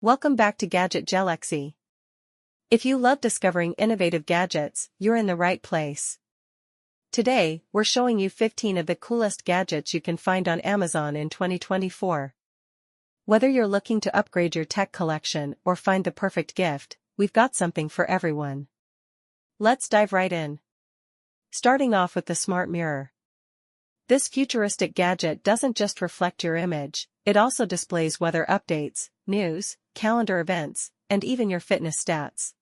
Welcome back to Gadget Galaxy. If you love discovering innovative gadgets, you're in the right place. Today, we're showing you 15 of the coolest gadgets you can find on Amazon in 2024. Whether you're looking to upgrade your tech collection or find the perfect gift, we've got something for everyone. Let's dive right in. Starting off with the smart mirror. This futuristic gadget doesn't just reflect your image, it also displays weather updates, news, calendar events, and even your fitness stats.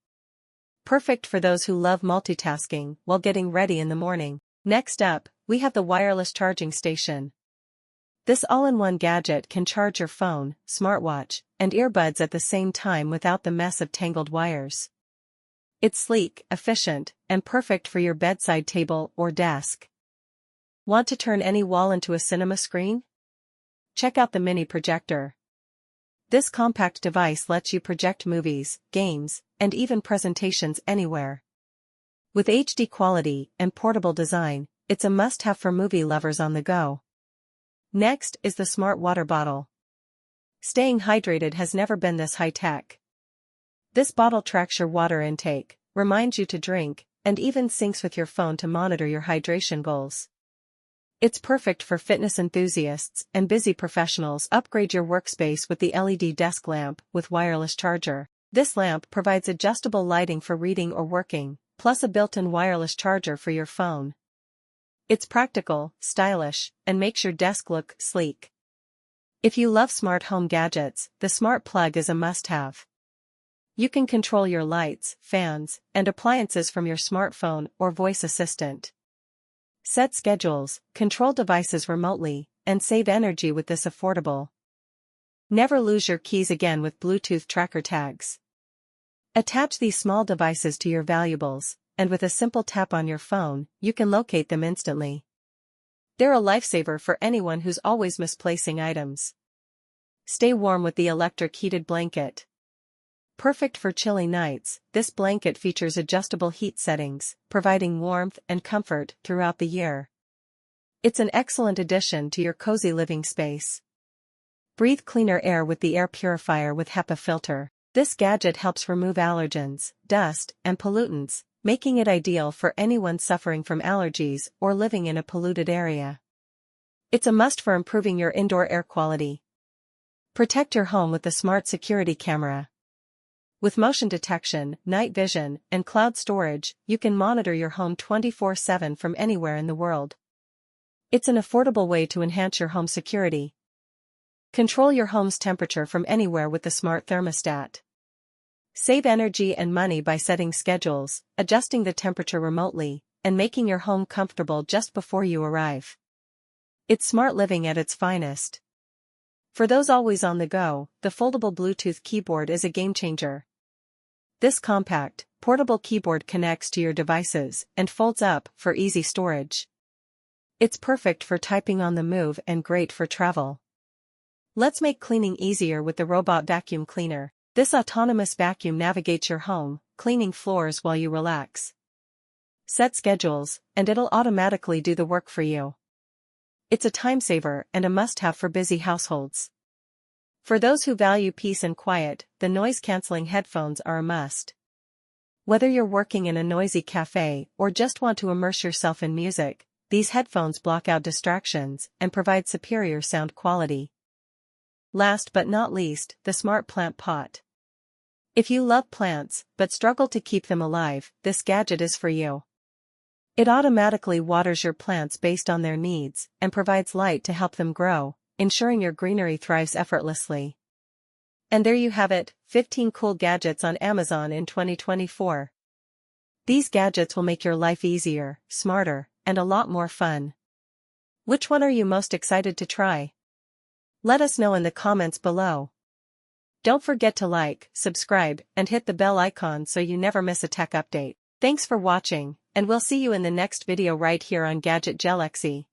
Perfect for those who love multitasking while getting ready in the morning. Next up, we have the wireless charging station. This all-in-one gadget can charge your phone, smartwatch, and earbuds at the same time without the mess of tangled wires. It's sleek, efficient, and perfect for your bedside table or desk. Want to turn any wall into a cinema screen? Check out the mini projector. This compact device lets you project movies, games, and even presentations anywhere. With HD quality and portable design, it's a must-have for movie lovers on the go. Next is the smart water bottle. Staying hydrated has never been this high-tech. This bottle tracks your water intake, reminds you to drink, and even syncs with your phone to monitor your hydration goals. It's perfect for fitness enthusiasts and busy professionals. Upgrade your workspace with the LED desk lamp with wireless charger. This lamp provides adjustable lighting for reading or working, plus a built-in wireless charger for your phone. It's practical, stylish, and makes your desk look sleek. If you love smart home gadgets, the smart plug is a must-have. You can control your lights, fans, and appliances from your smartphone or voice assistant. Set schedules, control devices remotely, and save energy with this affordable. Never lose your keys again with Bluetooth tracker tags. Attach these small devices to your valuables, and with a simple tap on your phone, you can locate them instantly. They're a lifesaver for anyone who's always misplacing items. Stay warm with the electric heated blanket. Perfect for chilly nights, this blanket features adjustable heat settings, providing warmth and comfort throughout the year. It's an excellent addition to your cozy living space. Breathe cleaner air with the air purifier with HEPA filter. This gadget helps remove allergens, dust, and pollutants, making it ideal for anyone suffering from allergies or living in a polluted area. It's a must for improving your indoor air quality. Protect your home with the smart security camera. With motion detection, night vision, and cloud storage, you can monitor your home 24/7 from anywhere in the world. It's an affordable way to enhance your home security. Control your home's temperature from anywhere with the smart thermostat. Save energy and money by setting schedules, adjusting the temperature remotely, and making your home comfortable just before you arrive. It's smart living at its finest. For those always on the go, the foldable Bluetooth keyboard is a game-changer. This compact, portable keyboard connects to your devices and folds up for easy storage. It's perfect for typing on the move and great for travel. Let's make cleaning easier with the robot vacuum cleaner. This autonomous vacuum navigates your home, cleaning floors while you relax. Set schedules, and it'll automatically do the work for you. It's a time saver and a must-have for busy households. For those who value peace and quiet, the noise-canceling headphones are a must. Whether you're working in a noisy cafe or just want to immerse yourself in music, these headphones block out distractions and provide superior sound quality. Last but not least, the smart plant pot. If you love plants but struggle to keep them alive, this gadget is for you. It automatically waters your plants based on their needs and provides light to help them grow, ensuring your greenery thrives effortlessly. And there you have it, 15 cool gadgets on Amazon in 2024. These gadgets will make your life easier, smarter, and a lot more fun. Which one are you most excited to try? Let us know in the comments below. Don't forget to like, subscribe, and hit the bell icon so you never miss a tech update. Thanks for watching, and we'll see you in the next video right here on Gadget Galaxy.